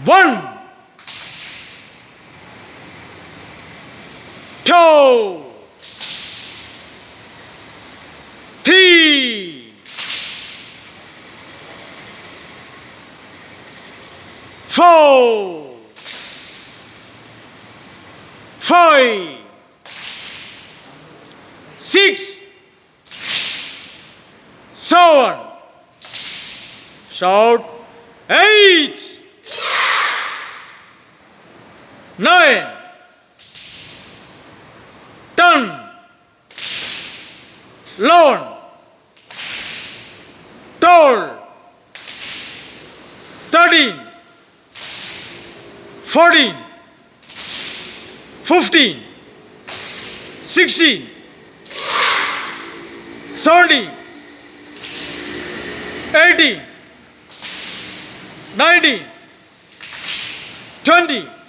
1, 2, 3, 4, 5, 6, 7, shout 8, 9, 10, 11, 12, 13, 14, 15, 16, 17, 18, 19, 20,